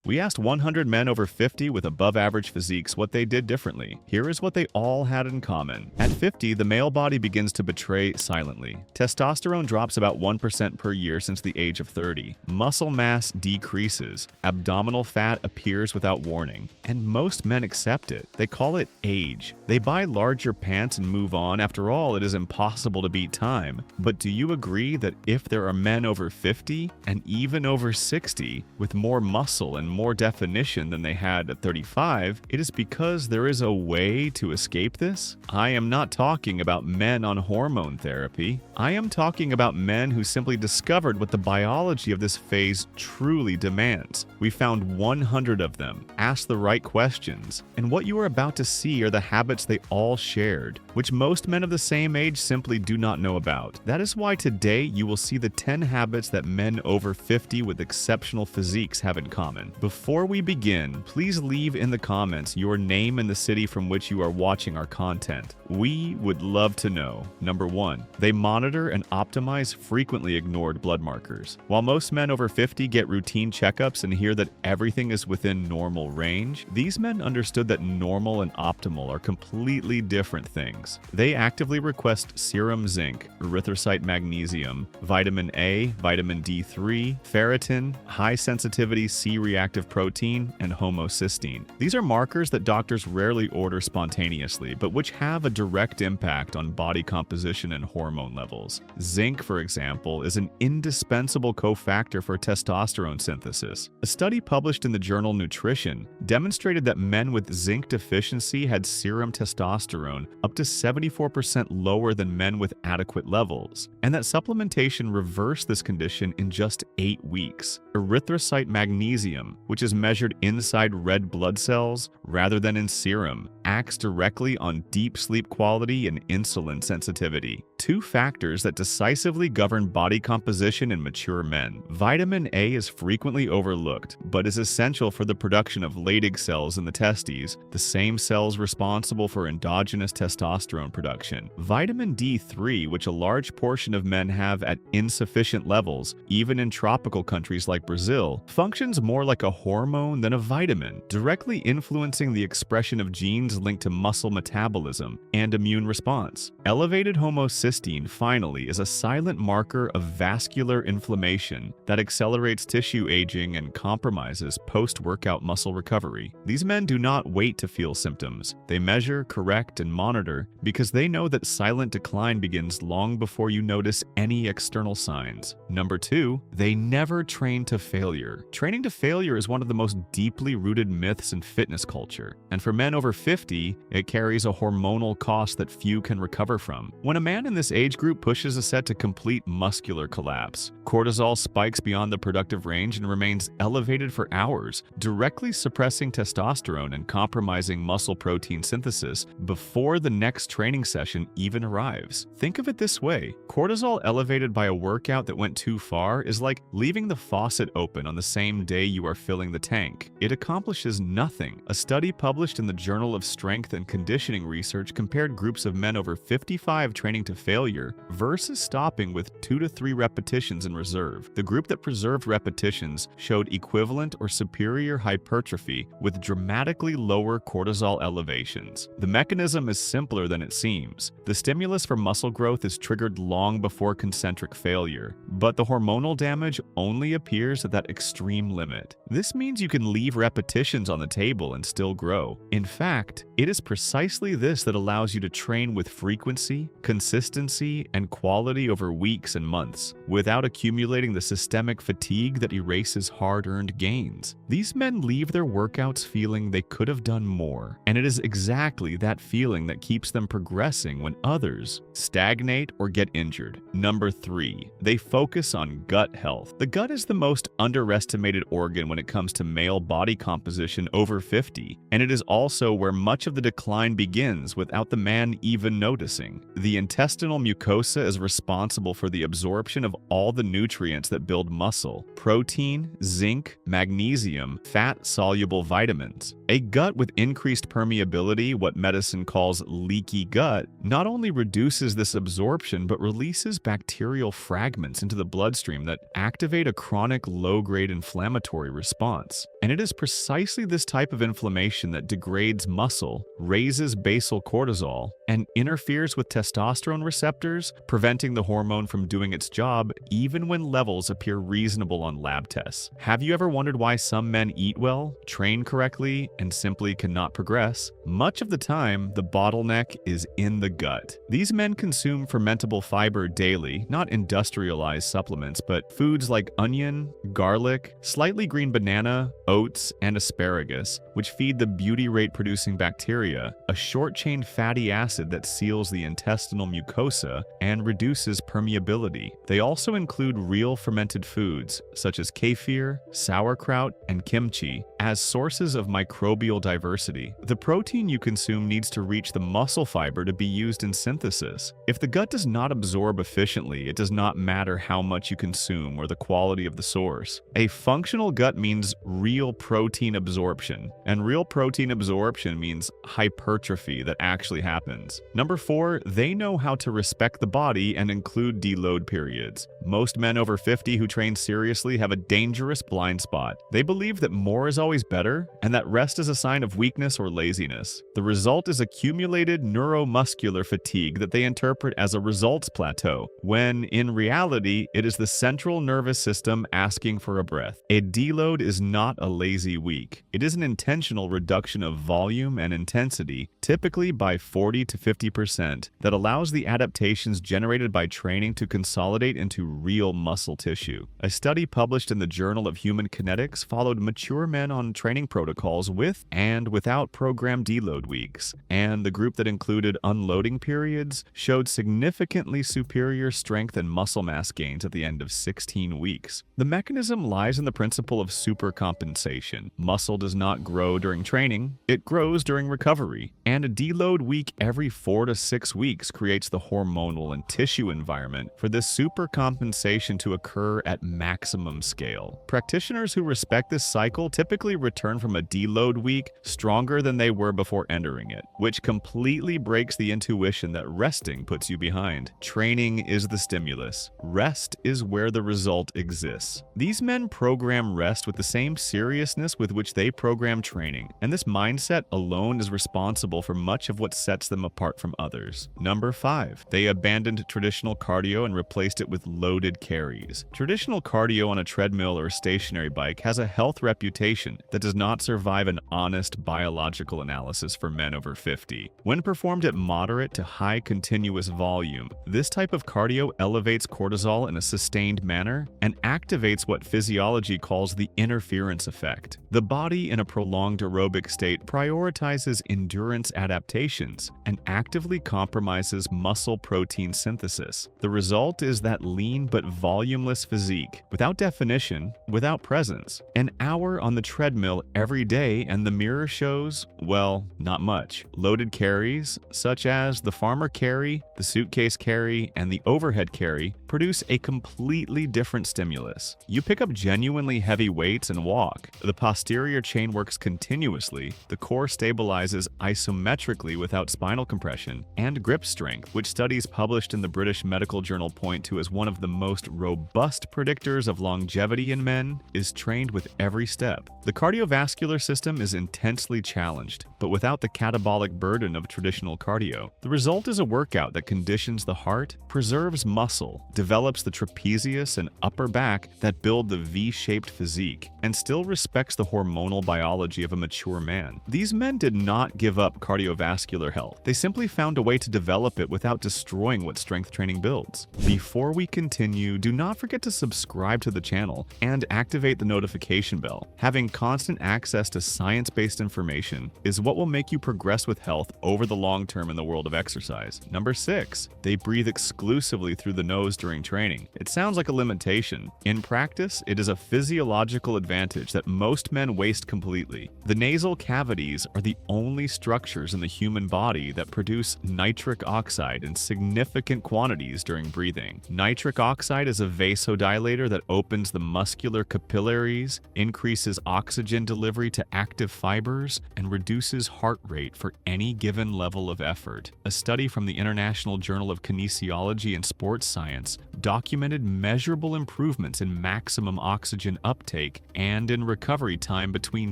We asked 100 men over 50 with above-average physiques what they did differently. Here is what they all had in common. At 50, the male body begins to betray silently. Testosterone drops about 1% per year since the age of 30. Muscle mass decreases. Abdominal fat appears without warning. And most men accept it. They call it age. They buy larger pants and move on. After all, it is impossible to beat time. But do you agree that if there are men over 50 and even over 60 with more muscle and more definition than they had at 35, it is because there is a way to escape this? I am not talking about men on hormone therapy. I am talking about men who simply discovered what the biology of this phase truly demands. We found 100 of them, asked the right questions, and what you are about to see are the habits they all shared, which most men of the same age simply do not know about. That is why today you will see the 10 habits that men over 50 with exceptional physiques have in common. Before we begin, please leave in the comments your name and the city from which you are watching our content. We would love to know. Number 1. They monitor and optimize frequently ignored blood markers. While most men over 50 get routine checkups and hear that everything is within normal range, these men understood that normal and optimal are completely different things. They actively request serum zinc, erythrocyte magnesium, vitamin A, vitamin D3, ferritin, high-sensitivity C-reactive protein, and homocysteine. These are markers that doctors rarely order spontaneously, but which have a direct impact on body composition and hormone levels. Zinc, for example, is an indispensable cofactor for testosterone synthesis. A study published in the journal Nutrition demonstrated that men with zinc deficiency had serum testosterone up to 74% lower than men with adequate levels, and that supplementation reversed this condition in just 8 weeks. Erythrocyte magnesium, which is measured inside red blood cells rather than in serum, acts directly on deep sleep quality and insulin sensitivity, two factors that decisively govern body composition in mature men. Vitamin A is frequently overlooked, but is essential for the production of Leydig cells in the testes, the same cells responsible for endogenous testosterone production. Vitamin D3, which a large portion of men have at insufficient levels, even in tropical countries like Brazil, functions more like a hormone than a vitamin, directly influencing the expression of genes linked to muscle metabolism and immune response. Elevated homocysteine, finally, is a silent marker of vascular inflammation that accelerates tissue aging and compromises post-workout muscle recovery. These men do not wait to feel symptoms. They measure, correct, and monitor because they know that silent decline begins long before you notice any external signs. Number 2, they never train to failure. Training to failure is one of the most deeply rooted myths in fitness culture, and for men over 50, it carries a hormonal cost that few can recover from. When a man in this age group pushes a set to complete muscular collapse, cortisol spikes beyond the productive range and remains elevated for hours, directly suppressing testosterone and compromising muscle protein synthesis before the next training session even arrives. Think of it this way: cortisol elevated by a workout that went too far is like leaving the faucet open on the same day you are filling the tank. It accomplishes nothing. A study published in the Journal of Strength and Conditioning Research compared groups of men over 55 training to failure versus stopping with 2 to 3 repetitions in reserve. The group that preserved repetitions showed equivalent or superior hypertrophy with dramatically lower cortisol elevations. The mechanism is simpler than it seems. The stimulus for muscle growth is triggered long before concentric failure, but the hormonal damage only appears at that extreme limit. This means you can leave repetitions on the table and still grow. In fact, it is precisely this that allows you to train with frequency, consistency, and quality over weeks and months, without accumulating the systemic fatigue that erases hard-earned gains. These men leave their workouts feeling they could have done more, and it is exactly that feeling that keeps them progressing when others stagnate or get injured. Number 3, they focus on gut health. The gut is the most underestimated organ when it comes to male body composition over 50, and it is also where much much of the decline begins without the man even noticing. The intestinal mucosa is responsible for the absorption of all the nutrients that build muscle: protein, zinc, magnesium, fat-soluble vitamins. A gut with increased permeability, what medicine calls leaky gut, not only reduces this absorption but releases bacterial fragments into the bloodstream that activate a chronic low-grade inflammatory response. And it is precisely this type of inflammation that degrades muscle, raises basal cortisol, and interferes with testosterone receptors, preventing the hormone from doing its job even when levels appear reasonable on lab tests. Have you ever wondered why some men eat well, train correctly, and simply cannot progress? Much of the time, the bottleneck is in the gut. These men consume fermentable fiber daily, not industrialized supplements, but foods like onion, garlic, slightly green banana, oats, and asparagus, which feed the butyrate-producing bacteria, a short-chain fatty acid that seals the intestinal mucosa and reduces permeability. They also include real fermented foods, such as kefir, sauerkraut, and kimchi, as sources of microbial diversity. The protein you consume needs to reach the muscle fiber to be used in synthesis. If the gut does not absorb efficiently, it does not matter how much you consume or the quality of the source. A functional gut means real protein absorption, and real protein absorption means hypertrophy that actually happens. Number 4, they know how to respect the body and include deload periods. Most men over 50 who train seriously have a dangerous blind spot. They believe that more is always better, and that rest is a sign of weakness or laziness. The result is accumulated neuromuscular fatigue that they interpret as a results plateau, when in reality, it is the central nervous system asking for a breath. A deload is not a lazy week. It is an intentional reduction of volume and intensity, typically by 40 to 50%, that allows the adaptations generated by training to consolidate into real muscle tissue. A study published in the Journal of Human Kinetics followed mature men on training protocols with and without programmed deload weeks, and the group that included unloading periods showed significantly superior strength and muscle mass gains at the end of 16 weeks. The mechanism lies in the principle of supercompensation. Muscle does not grow during training, it grows during recovery, and a deload week every 4 to 6 weeks creates the hormonal and tissue environment for this supercompensation to occur at maximum scale. Practitioners who respect this cycle typically return from a deload week stronger than they were before entering it, which completely breaks the intuition that resting puts you behind. Training is the stimulus. Rest is where the result exists. These men program rest with the same seriousness with which they program training, and this mindset alone is responsible for much of what sets them apart from others. Number 5, they abandoned traditional cardio and replaced it with loaded carries. Traditional cardio on a treadmill or stationary bike has a health reputation that does not survive an honest biological analysis for men over 50. When performed at moderate to high continuous volume, this type of cardio elevates cortisol in a sustained manner and activates what physiology calls the interference effect. The body in a prolonged aerobic state prioritizes endurance adaptations and actively compromises muscle protein synthesis. The result is that lean but volumeless physique, without definition, without presence. An hour on the treadmill every day and the mirror shows, well, not much. Loaded carries, such as the farmer carry, the suitcase carry, and the overhead carry, produce a completely different stimulus. You pick up genuinely heavy weights and walk. The posterior chain works continuously, the core stabilizes isometrically without spinal compression, and grip strength, which studies published in the British Medical Journal point to as one of the most robust predictors of longevity in men, is trained with every step. The cardiovascular system is intensely challenged, but without the catabolic burden of traditional cardio. The result is a workout that conditions the heart, preserves muscle, develops the trapezius and upper back that build the V-shaped physique, and still respects the hormonal biology of a mature man. These men did not give up cardiovascular health. They simply found a way to develop it without destroying what strength training builds. Before we continue, do not forget to subscribe to the channel and activate the notification bell. Having constant access to science-based information is what will make you progress with health over the long term in the world of exercise. Number 6, they breathe exclusively through the nose during during training. It sounds like a limitation. In practice, it is a physiological advantage that most men waste completely. The nasal cavities are the only structures in the human body that produce nitric oxide in significant quantities during breathing. Nitric oxide is a vasodilator that opens the muscular capillaries, increases oxygen delivery to active fibers, and reduces heart rate for any given level of effort. A study from the International Journal of Kinesiology and Sports Science documented measurable improvements in maximum oxygen uptake and in recovery time between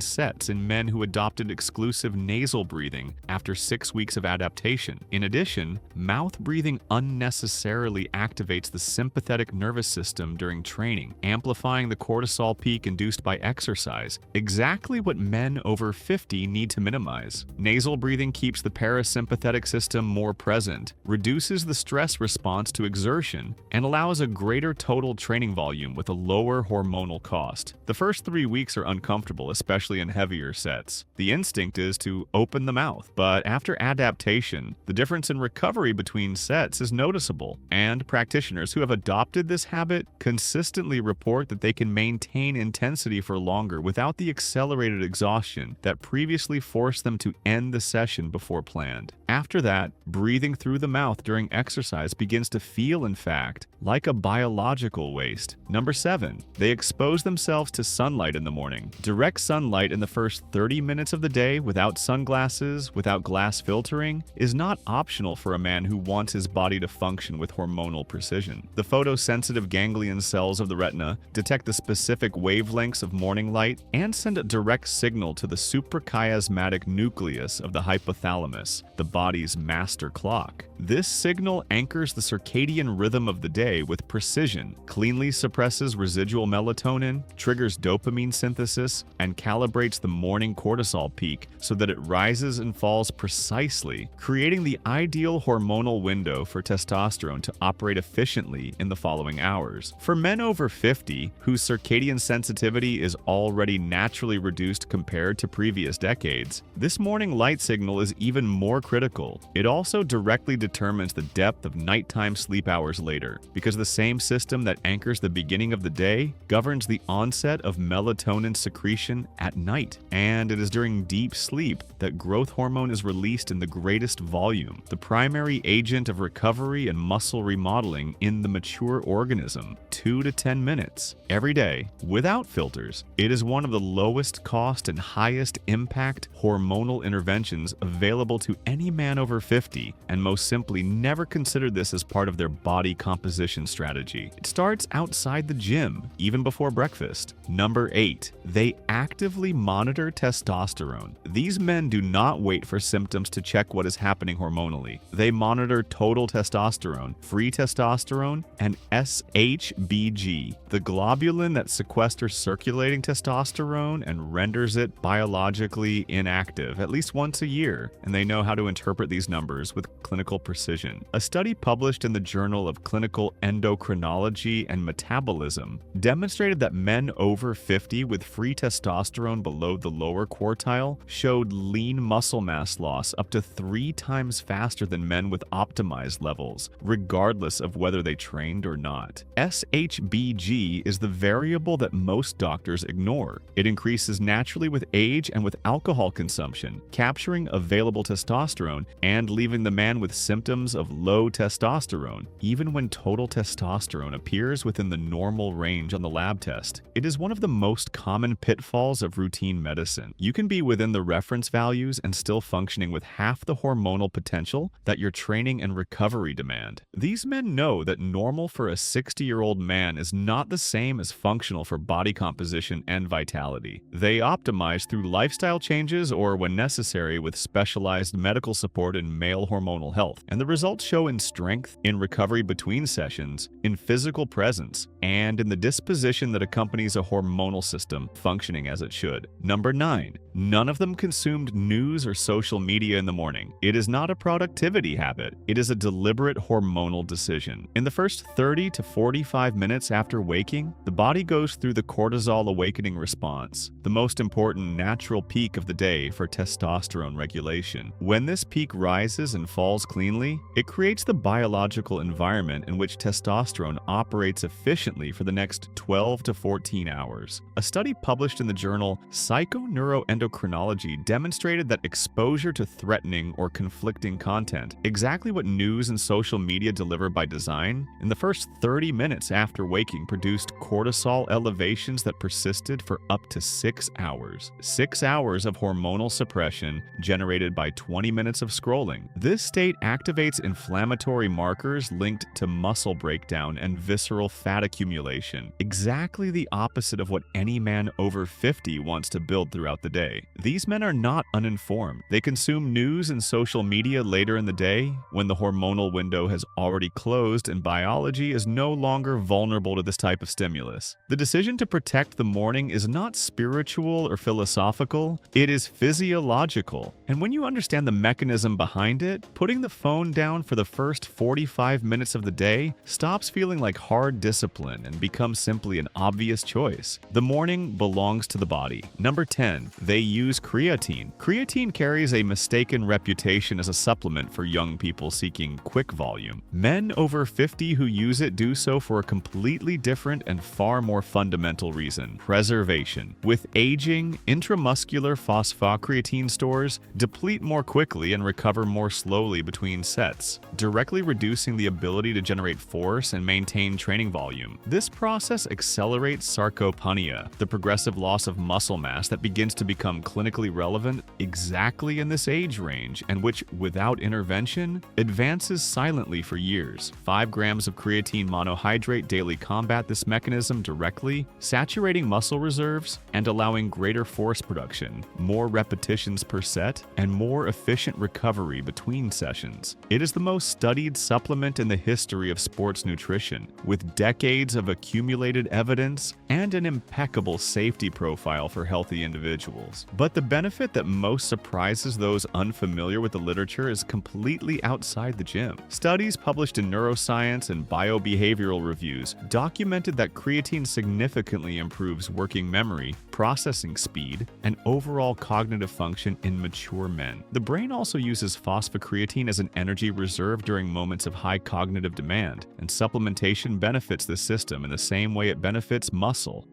sets in men who adopted exclusive nasal breathing after 6 weeks of adaptation. In addition, mouth breathing unnecessarily activates the sympathetic nervous system during training, amplifying the cortisol peak induced by exercise, exactly what men over 50 need to minimize. Nasal breathing keeps the parasympathetic system more present, reduces the stress response to exertion, and allows a greater total training volume with a lower hormonal cost. The first 3 weeks are uncomfortable, especially in heavier sets. The instinct is to open the mouth, but after adaptation, the difference in recovery between sets is noticeable, and practitioners who have adopted this habit consistently report that they can maintain intensity for longer without the accelerated exhaustion that previously forced them to end the session before planned. After that, breathing through the mouth during exercise begins to feel, in fact, like a biological waste. Number 7, they expose themselves to sunlight in the morning. Direct sunlight in the first 30 minutes of the day without sunglasses, without glass filtering, is not optional for a man who wants his body to function with hormonal precision. The photosensitive ganglion cells of the retina detect the specific wavelengths of morning light and send a direct signal to the suprachiasmatic nucleus of the hypothalamus, the body's master clock. This signal anchors the circadian rhythm of the day with precision, cleanly suppresses residual melatonin, triggers dopamine synthesis, and calibrates the morning cortisol peak so that it rises and falls precisely, creating the ideal hormonal window for testosterone to operate efficiently in the following hours. For men over 50, whose circadian sensitivity is already naturally reduced compared to previous decades, this morning light signal is even more critical. It also directly determines the depth of nighttime sleep hours later, because the same system that anchors the beginning of the day governs the onset of melatonin secretion at night, and it is during deep sleep that growth hormone is released in the greatest volume, the primary agent of recovery and muscle remodeling in the mature organism. 2 to 10 minutes every day without filters. It is one of the lowest cost and highest impact hormonal interventions available to any man over 50, and most simply never considered this as part of their body composition strategy. It starts outside the gym, even before breakfast. Number 8, they actively monitor testosterone. These men do not wait for symptoms to check what is happening hormonally. They monitor total testosterone, free testosterone, and SHBG, the globulin that sequesters circulating testosterone and renders it biologically inactive at least once a year, and they know how to interpret these numbers with clinical precision. A study published in the Journal of Clinical Endocrinology and Metabolism demonstrated that men over 50 with free testosterone below the lower quartile showed lean muscle mass loss up to 3 times faster than men with optimized levels, regardless of whether they trained or not. SHBG is the variable that most doctors ignore. It increases naturally with age and with alcohol consumption, capturing available testosterone and leaving the man with symptoms of low testosterone, even when total testosterone appears within the normal range on the lab test. It is one of the most common pitfalls of routine medicine. You can be within the reference values and still functioning with half the hormonal potential that your training and recovery demand. These men know that normal for a 60-year-old man is not the same as functional for body composition and vitality. They optimize through lifestyle changes or, when necessary, with specialized medical support in male hormonal health. And the results show in strength, in recovery between sessions, in physical presence, and in the disposition that accompanies a hormonal system functioning as it should. Number 9. None of them consumed news or social media in the morning. It is not a productivity habit. It is a deliberate hormonal decision. In the first 30 to 45 minutes after waking, the body goes through the cortisol awakening response, the most important natural peak of the day for testosterone regulation. When this peak rises and falls cleanly, it creates the biological environment in which testosterone operates efficiently for the next 12 to 14 hours. A study published in the journal Psychoneuroendocrinology demonstrated that exposure to threatening or conflicting content, exactly what news and social media deliver by design, in the first 30 minutes after waking produced cortisol elevations that persisted for up to 6 hours. 6 hours of hormonal suppression generated by 20 minutes of scrolling. This state activates inflammatory markers linked to muscle breakdown and visceral fat accumulation, exactly the opposite of what any man over 50 wants to build throughout the day. These men are not uninformed. They consume news and social media later in the day when the hormonal window has already closed and biology is no longer vulnerable to this type of stimulus. The decision to protect the morning is not spiritual or philosophical, it is physiological. And when you understand the mechanism behind it, putting the phone down for the first 45 minutes of the day stops feeling like hard discipline and becomes simply an obvious choice. The morning belongs to the body. Number 10. They use creatine. Creatine carries a mistaken reputation as a supplement for young people seeking quick volume. Men over 50 who use it do so for a completely different and far more fundamental reason: preservation. With aging, intramuscular phosphocreatine stores deplete more quickly and recover more slowly between sets, directly reducing the ability to generate force and maintain training volume. This process accelerates sarcopenia, the progressive loss of muscle mass that begins to become clinically relevant exactly in this age range and which, without intervention, advances silently for years. 5 grams of creatine monohydrate daily combat this mechanism directly, saturating muscle reserves and allowing greater force production, more repetitions per set, and more efficient recovery between sessions. It is the most studied supplement in the history of sports nutrition, with decades of accumulated evidence and an impeccable safety profile for healthy individuals. But the benefit that most surprises those unfamiliar with the literature is completely outside the gym. Studies published in neuroscience and biobehavioral reviews documented that creatine significantly improves working memory, processing speed, and overall cognitive function in mature men. The brain also uses phosphocreatine as an energy reserve during moments of high cognitive demand, and supplementation benefits the system in the same way it benefits muscle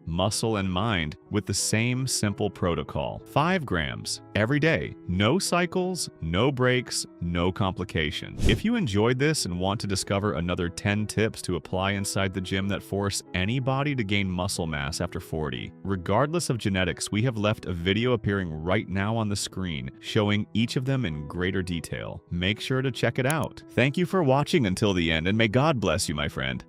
and mind with the same simple protocol. 5 grams every day. No cycles, no breaks, no complication. If you enjoyed this and want to discover another 10 tips to apply inside the gym that force anybody to gain muscle mass after 40, regardless of genetics, we have left a video appearing right now on the screen showing each of them in greater detail. Make sure to check it out. Thank you for watching until the end, and may God bless you, my friend.